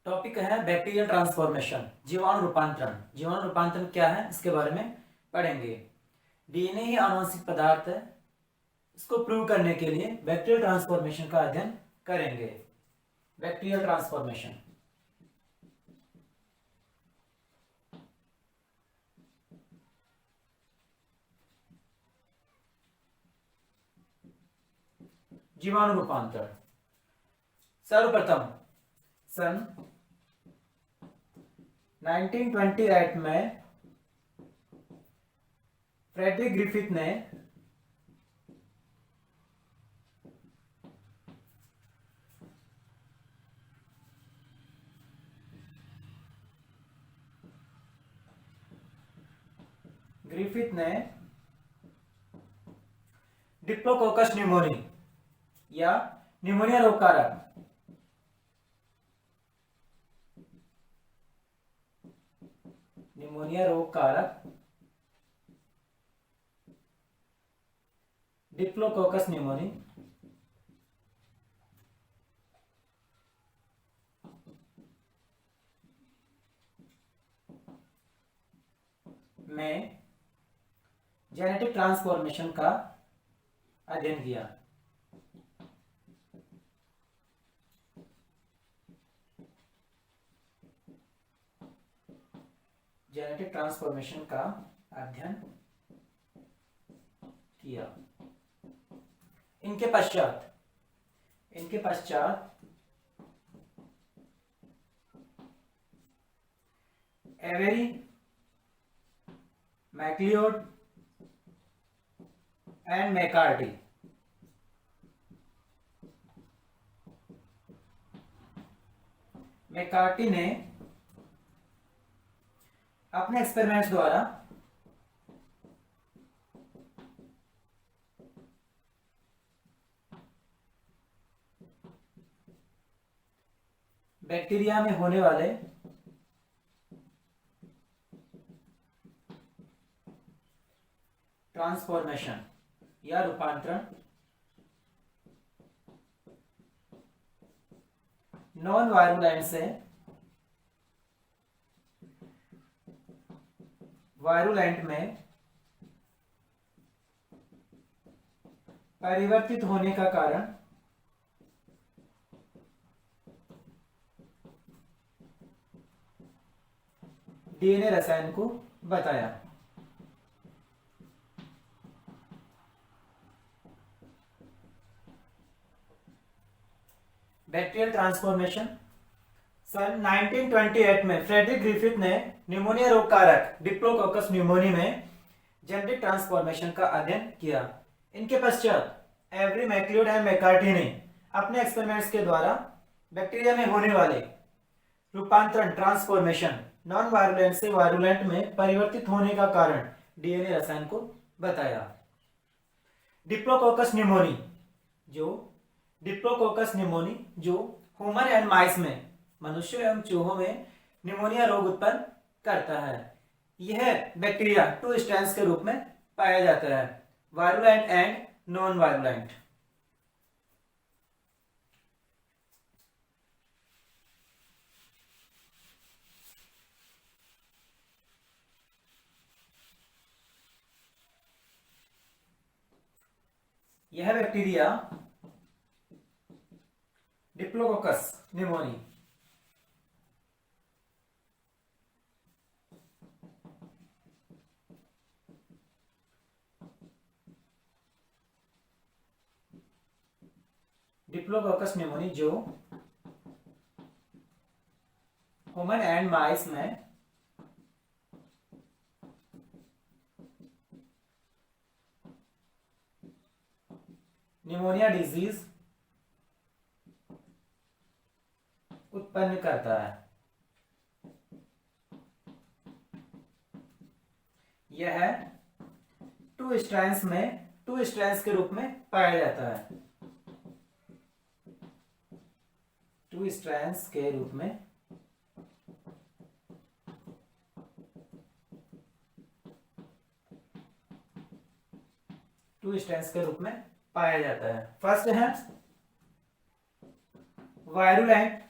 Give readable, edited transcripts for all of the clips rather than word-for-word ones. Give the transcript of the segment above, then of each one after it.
Topic है bacterial transformation, जीवाणु रूपांतरण। जीवाणु रूपांतरण क्या है इसके बारे में पढ़ेंगे। डीएनए ही आनुवंशिक पदार्थ है, इसको प्रूव करने के लिए बैक्टीरियल ट्रांसफॉर्मेशन का अध्ययन करेंगे। बैक्टीरियल ट्रांसफॉर्मेशन जीवाणु रूपांतरण। सर्वप्रथम सन 1928 में फ्रेडरिक ग्रिफिथ ने डिप्लोकोकस न्यूमोनी या न्यूमोनिया रोग कारक डिप्लोकोकस न्यूमोनी में जेनेटिक ट्रांसफॉर्मेशन का अध्ययन किया। जेनेटिक ट्रांसफॉर्मेशन का अध्ययन किया। इनके पश्चात एवेरी, मैक्लियोड एंड मैकार्टी ने अपने एक्सपेरिमेंट्स द्वारा बैक्टीरिया में होने वाले ट्रांसफॉर्मेशन या रूपांतरण नॉन वायरुलेंट से वायरुलेंट में परिवर्तित होने का कारण डीएनए रसायन को बताया। बैक्टीरियल ट्रांसफॉर्मेशन सन 1928 में फ्रेडरिक ग्रिफिथ ने न्यूमोनिया रोग कारक डिप्लोकोकस न्यूमोनी में जेनेटिक ट्रांसफॉर्मेशन का अध्ययन किया। इनके पश्चात एवरी, मैक्लियोड एंड मैकार्टी ने अपने एक्सपेरिमेंट्स के द्वारा बैक्टीरिया में होने वाले रूपांतरण ट्रांसफॉर्मेशन नॉन वायरुलेंट से वायरुलेंट में परिवर्तित होने का कारण डीएनए रसायन को बताया। डिप्लोकोकस न्यूमोनी जो ह्यूमन एंड माइस में, मनुष्य एवं चूहों में न्यूमोनिया रोग उत्पन्न करता है। यह बैक्टीरिया 2 स्ट्रैंड्स के रूप में पाया जाता है, वायरुलेंट एंड नॉन वायरुलेंट। यह बैक्टीरिया डिप्लोकोकस न्यूमोनी जो ह्यूमन एंड माइस में न्यूमोनिया डिजीज उत्पन्न करता है। यह 2 स्ट्रैंड्स के रूप में पाया जाता है। 2 स्ट्रैंड्स के रूप में टू स्ट्रैंड्स के रूप में पाया जाता है। फर्स्ट है वायरुलेंट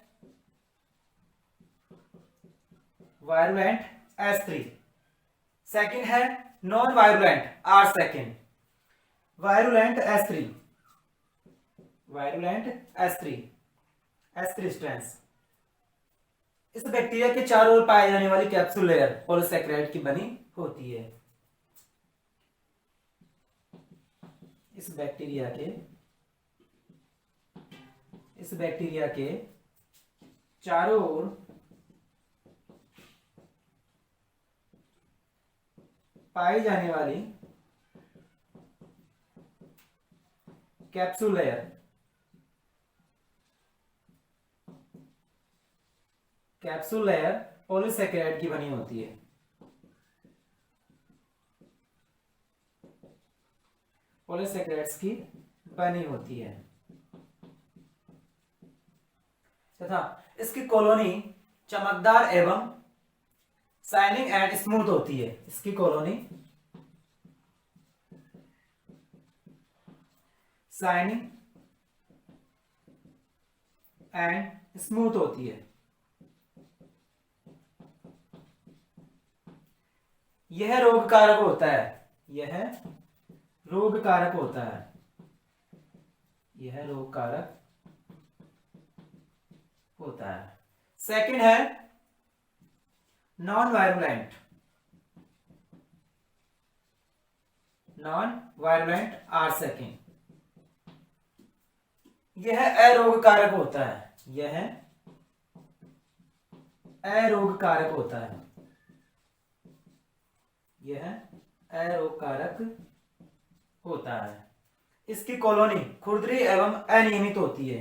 वायरुलेंट S3। सेकंड है non virulent R2। Virulent S3, virulent S3 strains. इस बैक्टीरिया के चारों ओर पाए जाने वाली कैप्सूल लेयर पॉलीसैकेराइड की बनी होती है। इस बैक्टीरिया के चारों ओर पाई जाने वाली कैप्सूल लेयर पॉलीसैकेराइड की बनी होती है। पॉलीसैकेराइड्स की बनी होती है तथा इसकी कॉलोनी चमकदार एवं शाइनिंग एंड स्मूथ होती है। इसकी कॉलोनी शाइनिंग एंड स्मूथ होती है। यह रोग कारक होता है। यह रोग कारक होता है। यह रोग कारक होता है। सेकंड है नॉन वायरुलेंट R2। यह अरोग कारक होता है। यह अरोग कारक होता है। यह अरोग कारक होता है। इसकी कॉलोनी खुरदरी एवं अनियमित होती है।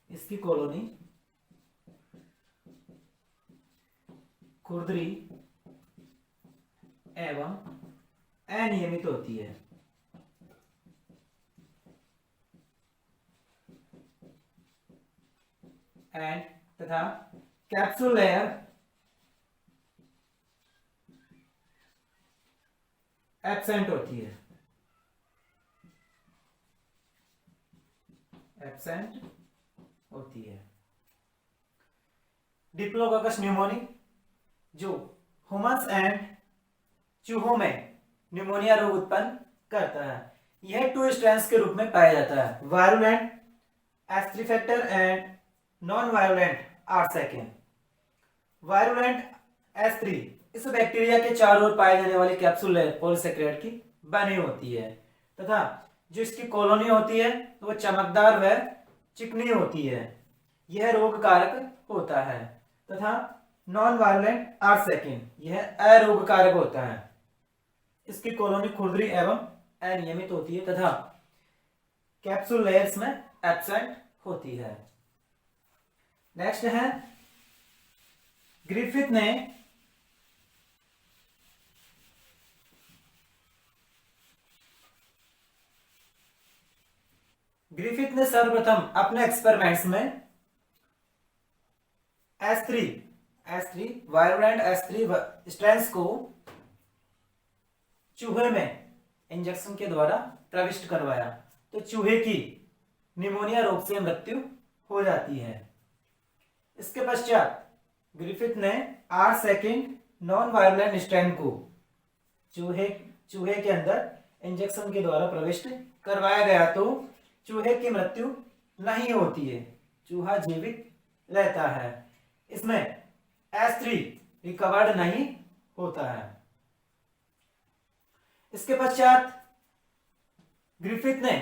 इसकी कॉलोनी खुरदरी एवं अनियमित होती है। एंड तथा कैप्सूल लेयर एब्सेंट होती है। एब्सेंट होती है। डिप्लोकोकस न्यूमोनी जो ह्यूमंस एंड चूहों में न्यूमोनिया रोग उत्पन्न करता है। यह 2 स्ट्रेन्स के रूप में पाया जाता है, virulent S3 factor and non virulent R2। Virulent S3 इस बैक्टीरिया के चारों ओर पाए जाने वाली कैप्सूल लेयर पॉलीसैकेराइड की बनी होती है तथा जो इसकी कॉलोनी होती है वो चमकदार व चिकनी होती है। यह रोग कारक होता है तथा नॉन वायरुलेंट R2 यह अरोग कारक होता है। इसकी कॉलोनी खुरदरी एवं अनियमित होती है तथा कैप्सूल लेयर्स में एब्सेंट होती है। नेक्स्ट है ग्रिफिथ ने सर्वप्रथम अपने एक्सपेरिमेंट्स में S3 वायरुलेंट S3 स्ट्रेन्स को चूहे में इंजेक्शन के द्वारा प्रविष्ट करवाया तो चूहे की निमोनिया रोग से मृत्यु हो जाती है। इसके पश्चात ग्रिफिथ ने R2 नॉन वायरुलेंट स्ट्रेन को चूहे के अंदर इंजेक्शन के द्वारा प्रविष्ट करवाया गया तो चूहे की मृत्यु नहीं होती है, चूहा जीवित रहता है। इसमें S3 रिकवर्ड नहीं होता है। इसके पश्चात ग्रिफिथ ने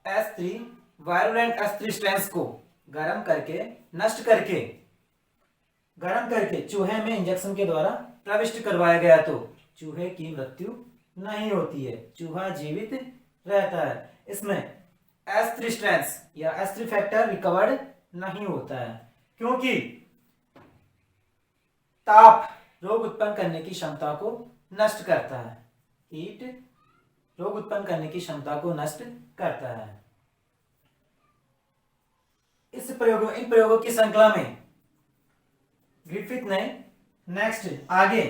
S3 वायरुलेंट S3 स्ट्रेन्स को गर्म करके चूहे में इंजेक्शन के द्वारा प्रविष्ट करवाया गया तो चूहे की मृत्यु नहीं होती है, चूहा जीवित रहता है। इसमें S3 स्ट्रेन्स या S3 फैक्टर रिकवर्ड नहीं होता है क्योंकि ताप रोग उत्पन्न करने की क्षमता को नष्ट करता है। हीट रोग उत्पन्न करने की क्षमता को नष्ट करता है। इन प्रयोगों की श्रृंखला में ग्रिफिथ ने नेक्स्ट आगे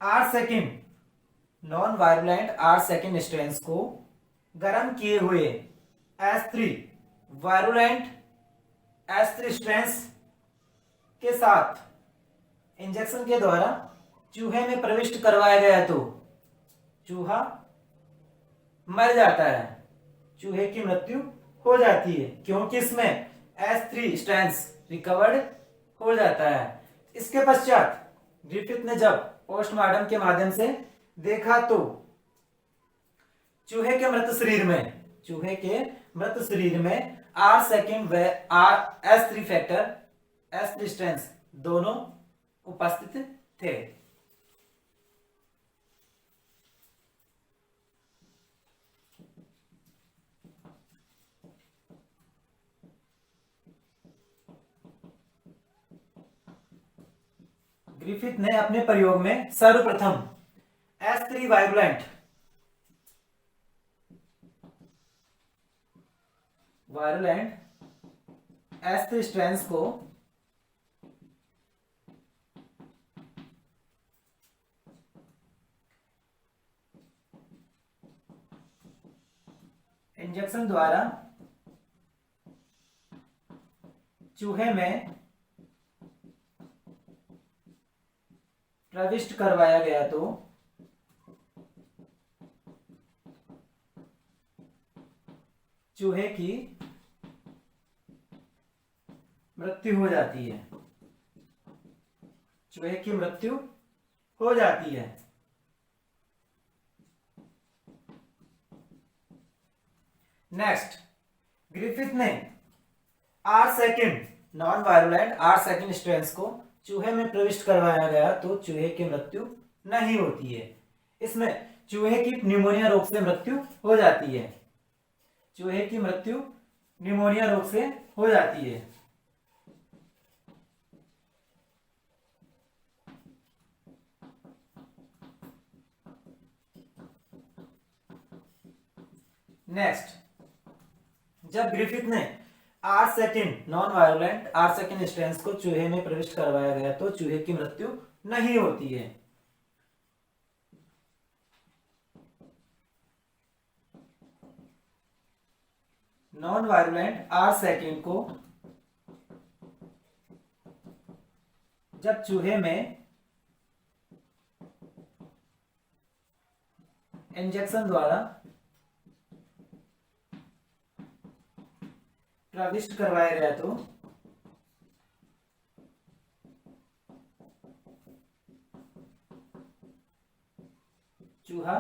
R2 non virulent R2 strains को गर्म किए हुए S3 वायरुलेंट S3 स्ट्रेन्स के साथ इंजेक्शन के द्वारा चूहे में प्रविष्ट करवाया गया तो चूहा मर जाता है, चूहे की मृत्यु हो जाती है, क्योंकि इसमें S3 स्ट्रैंड्स रिकवर्ड हो जाता है। इसके पश्चात ग्रिफिथ ने जब पोस्टमार्टम के माध्यम से देखा तो चूहे के मृत शरीर में R सेकेंड व S3 फैक्टर S3 स्ट्रैंड्स दोनों उपस्थित थे। ग्रिफिथ ने अपने प्रयोग में सर्वप्रथम S3 वायरुलेंट S3 स्ट्रैंड्स को इंजेक्शन द्वारा चूहे में प्रविष्ट करवाया गया तो चूहे की मृत्यु हो जाती है, चूहे की मृत्यु हो जाती है। नेक्स्ट, ग्रिफिथ ने R second non virulent R second strands को चूहे में प्रविष्ट करवाया गया तो चूहे की मृत्यु नहीं होती है। इसमें चूहे की न्यूमोनिया रोग से मृत्यु हो जाती है, चूहे की मृत्यु न्यूमोनिया रोग से हो जाती है। नेक्स्ट, जब ग्रिफिथ ने R second non virulent R second strands को चूहे में प्रविष्ट करवाया गया तो चूहे की मृत्यु नहीं होती है। नॉन वायरुलेंट R सेकेंड को जब चूहे में इंजेक्शन द्वारा प्रविष्ट करवाया गया तो चूहा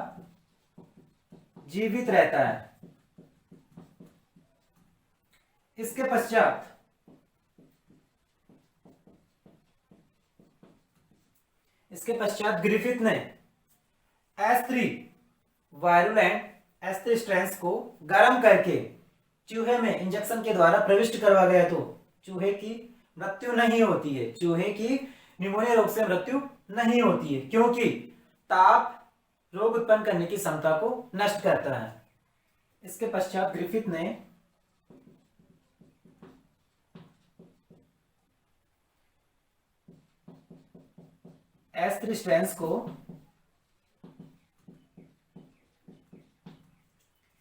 जीवित रहता है। इसके पश्चात ग्रिफिथ ने S3 वायरुलेंट S3 स्ट्रैंड्स को गर्म करके चूहे में इंजेक्शन के द्वारा प्रविष्ट करवा गया तो चूहे की मृत्यु नहीं होती है, चूहे की न्यूमोनिया रोग से मृत्यु नहीं होती है, क्योंकि ताप रोग उत्पन्न करने की क्षमता को नष्ट करता है। इसके पश्चात ग्रिफिथ ने S3 स्ट्रैंड्स को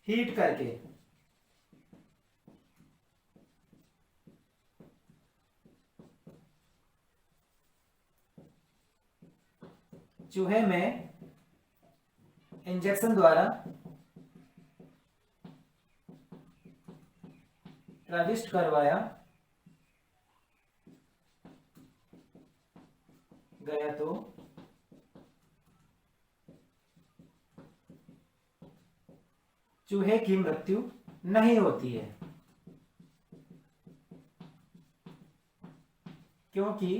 हीट करके चूहे में इंजेक्शन द्वारा प्रविष्ट करवाया गया तो चूहे की मृत्यु नहीं होती है, क्योंकि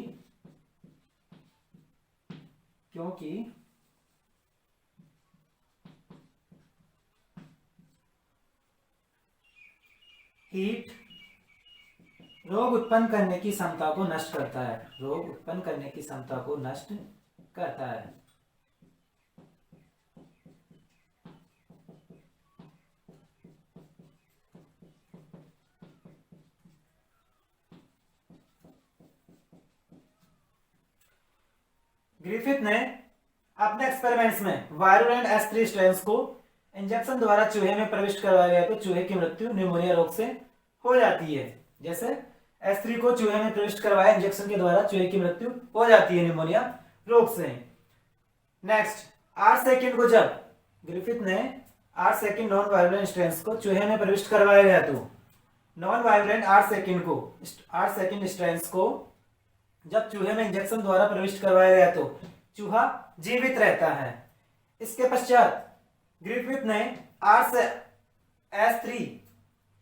हीट रोग उत्पन्न करने की क्षमता को नष्ट करता है, रोग उत्पन्न करने की क्षमता को नष्ट करता है। ग्रिफिथ ने अपने एक्सपेरिमेंट्स में वायरुलेंट S3 स्ट्रैंड्स को इंजेक्शन द्वारा चूहे में प्रविष्ट करवाया गया तो चूहे की मृत्यु न्यूमोनिया रोग से हो जाती है। जैसे S3 को चूहे में प्रविष्ट करवाया इंजेक्शन के द्वारा चूहे की मृत्यु हो जाती है न्यूमोनिया रोग से। नेक्स्ट 8 सेकंड को जब ग्रिफिथ ने 8 सेकंड नॉन वायलेंट स्ट्रेंस को चूहे में प्रविष्ट करवाया गया तो नॉन वायलेंट 8 सेकंड स्ट्रेंस को जब चूहे में इंजेक्शन द्वारा प्रविष्ट करवाया गया तो चूहा जीवित रहता है। इसके पश्चात ग्रिफिथ ने RS3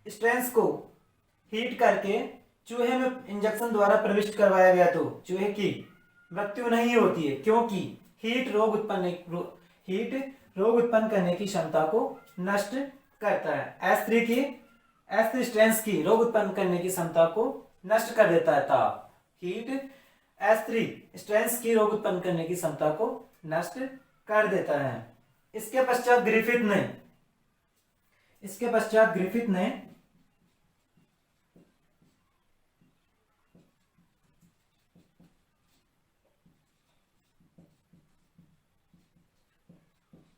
स्ट्रेंस को हीट करके चूहे में इंजेक्शन द्वारा प्रविष्ट करवाया गया तो चूहे की मृत्यु नहीं होती है, क्योंकि हीट रोग उत्पन्न करने की क्षमता को नष्ट करता है। S3 स्ट्रेंस की रोग उत्पन्न करने की क्षमता को नष्ट कर देता है। ताप हीट S3 स्ट्रेंस की रोग उत्पन्न करने की क्षमता को नष्ट कर देता है। इसके पश्चात ग्रिफिथ ने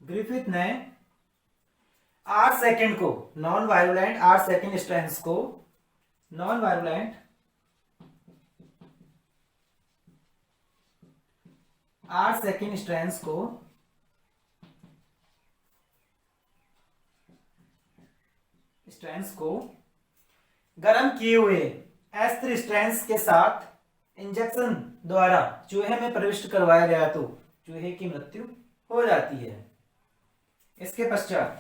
ग्रिफिथ ने 8 सेकंड को नॉन वायलेंट 8 सेकंड स्ट्रेंस को नॉन वायलेंट 8 सेकंड स्ट्रेंस को गर्म किए हुए S3 स्ट्रेंस के साथ इंजेक्शन द्वारा चूहे में प्रविष्ट करवाया गया तो चूहे की मृत्यु हो जाती है। इसके पश्चात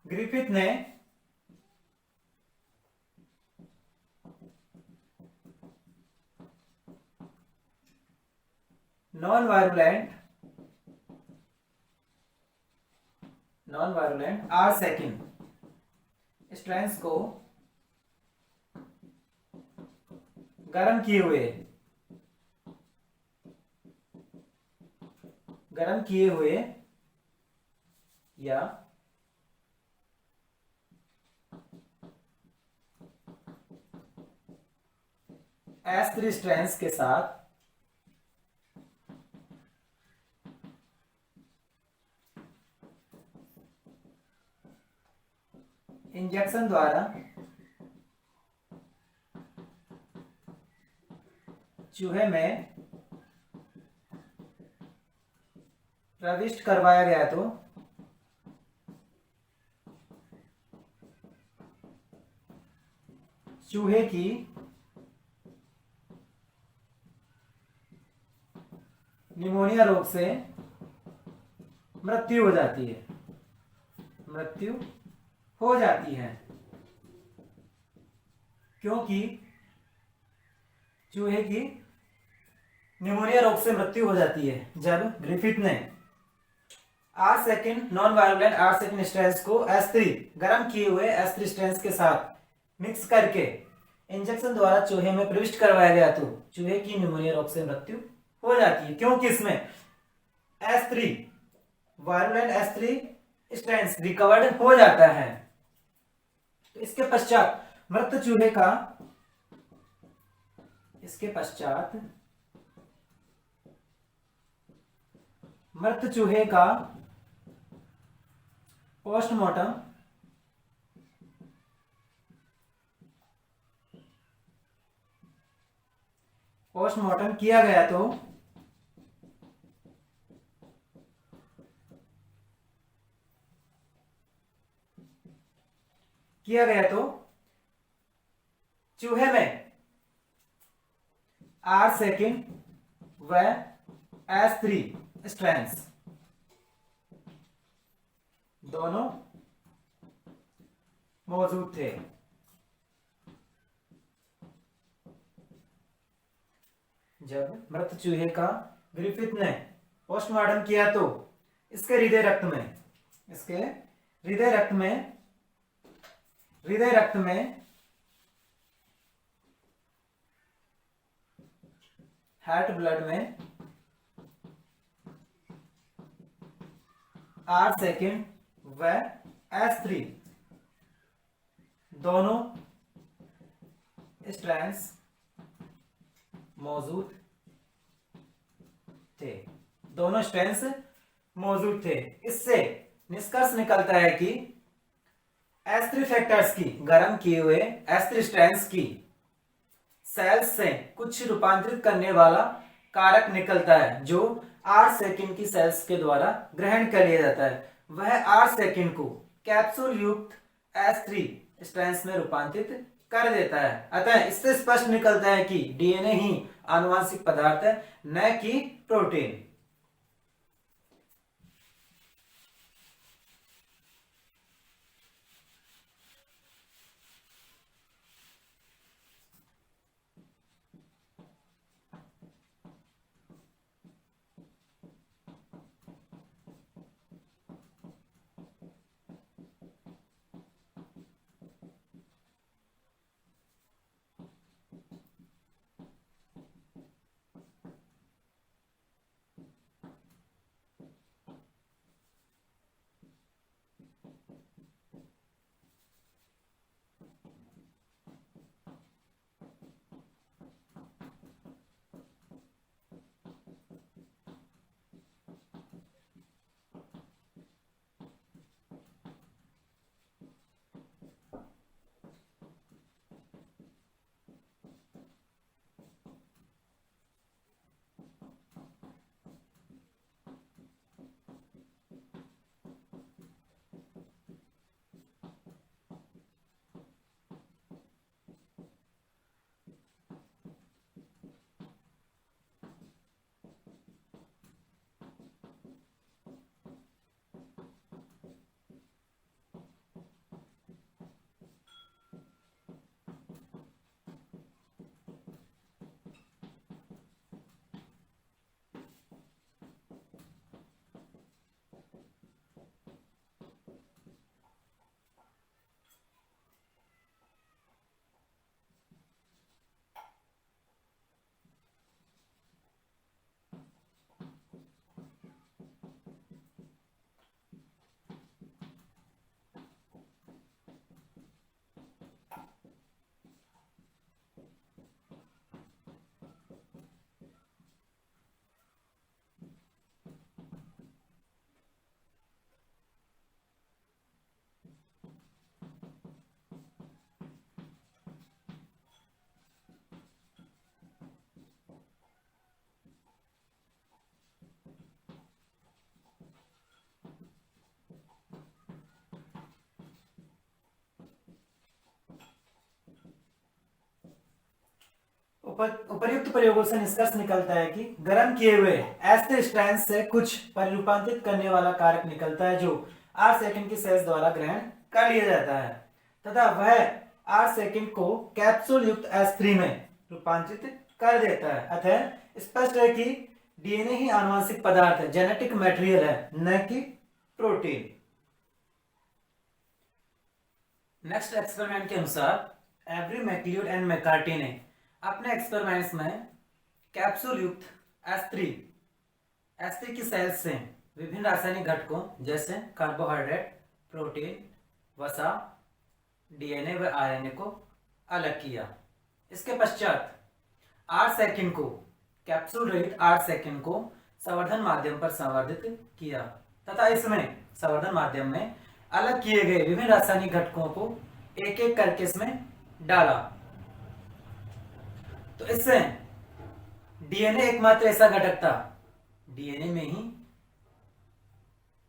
ग्रिफिथ ने नॉन वायलेंट 8 सेकंड स्ट्रेंस को गर्म किए हुए या S3 स्ट्रेंस के साथ इंजेक्शन द्वारा चूहे में प्रविष्ट करवाया गया तो चूहे की निमोनिया रोग से मृत्यु हो जाती है, क्योंकि चूहे की निमोनिया रोग से मृत्यु हो जाती है जब ग्रिफिथ ने 8 second non violent 8 second strains को S3 गर्म किए हुए S3 स्ट्रेंस के साथ मिक्स करके इंजेक्शन द्वारा चूहे में प्रविष्ट करवाया गया तो चूहे की निमोनिया रोग से मृत्यु हो जाती है, क्योंकि इसमें S3 violent S3 strains recovered हो जाता है। तो इसके पश्चात मृत चूहे का पोस्टमार्टम किया गया तो चूहे में 8 सेकंड व S3 स्ट्रेंस दोनों मौजूद थे। जब मृत चूहे का ग्रिफिथ ने पोस्टमार्टम किया तो इसके हृदय रक्त में हार्ट ब्लड में 8 सेकंड व S3 दोनों स्ट्रैंड्स मौजूद थे, दोनों स्ट्रैंड्स मौजूद थे। इससे निष्कर्ष निकलता है कि S3 फैक्टर्स की, गर्म किए हुए S3 स्ट्रैंड्स की सेल्स से कुछ रूपांतरित करने वाला कारक निकलता है जो 8 सेकंड की सेल्स के द्वारा ग्रहण कर लिया जाता है। वह 8 सेकंड को कैप्सूल युक्त S3 स्ट्रैंड्स में रूपांतरित कर देता है। अतः इससे स्पष्ट निकलता है कि डीएनए ही आनुवांशिक पदार्थ है, न कि प्रोटीन। उपर्युक्त प्रयोगों से निष्कर्ष निकलता है कि गर्म किए हुए एस्टर स्ट्रैंड्स से कुछ परिरूपांतरित करने वाला कारक निकलता है जो 8 सेकंड की सेल्स द्वारा ग्रहण कर लिया जाता है तथा वह 8 सेकंड को कैप्सूल युक्त S3 में रूपांतरित कर देता है। अतः स्पष्ट है कि डीएनए ही आनुवंशिक पदार्थ है, जेनेटिक मटेरियल है, न कि प्रोटीन। नेक्स्ट एक्सपेरिमेंट के अनुसार एवरी मैक्लियोड एंड मैकार्टी ने अपने एक्सपेरिमेंट्स में कैप्सूल युक्त S3 की सेल्स से विभिन्न रासायनिक घटकों जैसे कार्बोहाइड्रेट, प्रोटीन, वसा, डीएनए व आरएनए को अलग किया। इसके पश्चात 8 सेकंड को कैप्सूल रहित 8 सेकंड को संवर्धन माध्यम पर संवर्धित किया तथा इसमें संवर्धन माध्यम में अलग किए गए विभिन्न रासायनिक घटकों को एक एक करके इसमें डाला। तो इससे डीएनए एकमात्र ऐसा घटक था, डीएनए में ही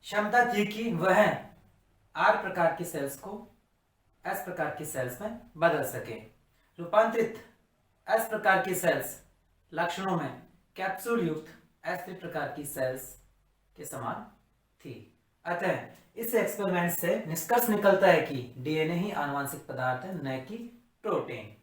क्षमता थी कि वह आर प्रकार की सेल्स को एस प्रकार की सेल्स में बदल सके। रूपांतरित एस प्रकार की सेल्स लक्षणों में कैप्सूल युक्त S3 प्रकार की सेल्स के समान थी। अतः इस एक्सपेरिमेंट से निष्कर्ष निकलता है कि डीएनए ही आनुवंशिक पदार्थ है, न कि protein.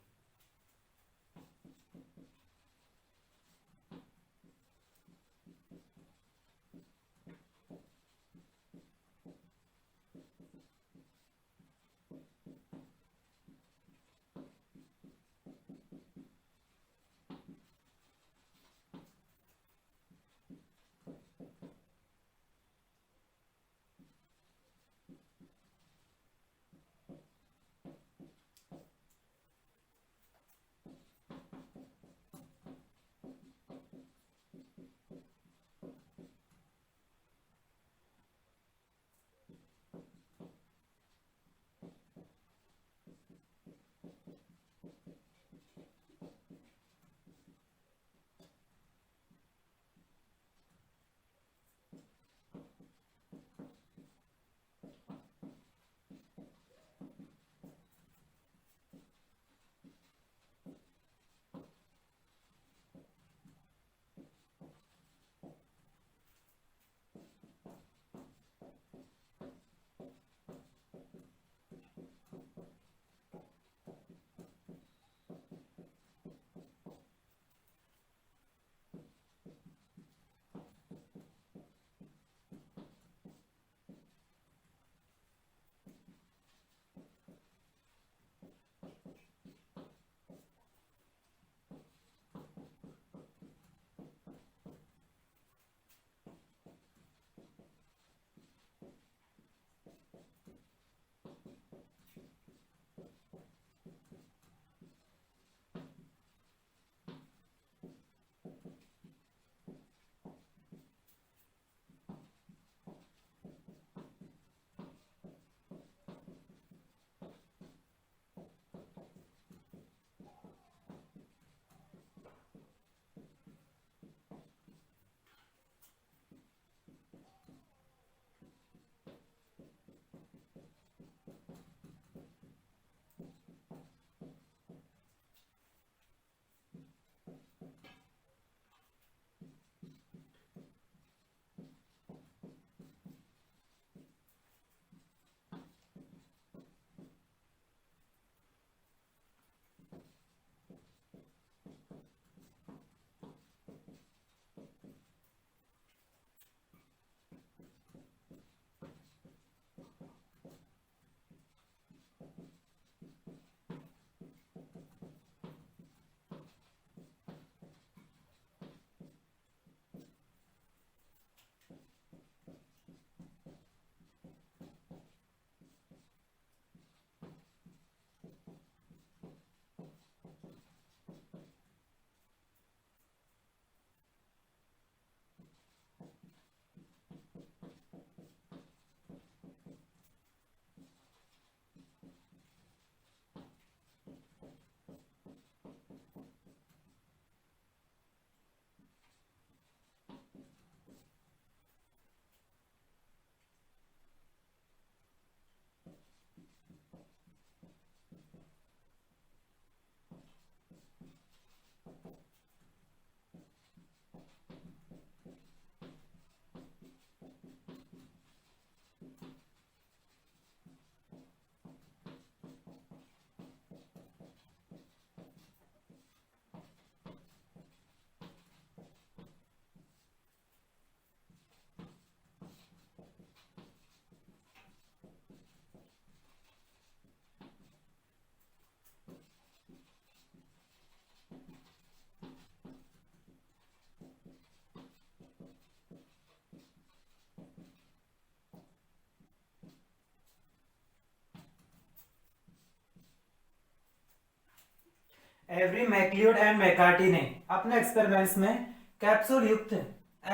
Avery MacLeod and McCarty ने अपने एक्सपेरिमेंट्स में कैप्सूल युक्त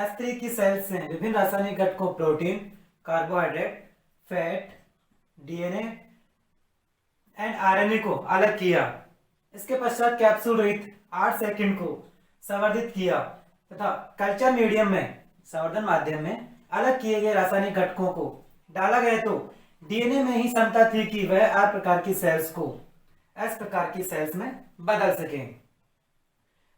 S3 की सेल्स से विभिन्न रासायनिक घटकों protein, carbohydrate, fat, DNA and RNA को अलग किया। इसके पश्चात कैप्सूल रहित 8 सेकंड को संवर्धित किया तथा कल्चर मीडियम में संवर्धन माध्यम में अलग किए गए रासायनिक घटकों को डाला गया तो डीएनए में ही क्षमता थी कि वह आर प्रकार की सेल्स को एस प्रकार की सेल्स में बदल सके।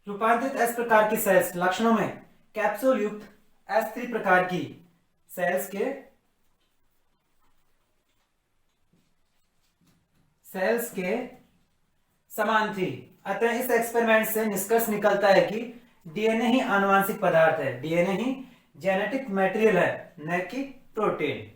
रूपांतरित एस प्रकार की सेल्स लक्षणों में कैप्सूल युक्त S3 प्रकार की सेल्स के समान थी। अतः इस एक्सपेरिमेंट से निष्कर्ष निकलता है कि डीएनए ही आनुवांशिक पदार्थ है, डीएनए ही जेनेटिक मटेरियल है, न कि प्रोटीन।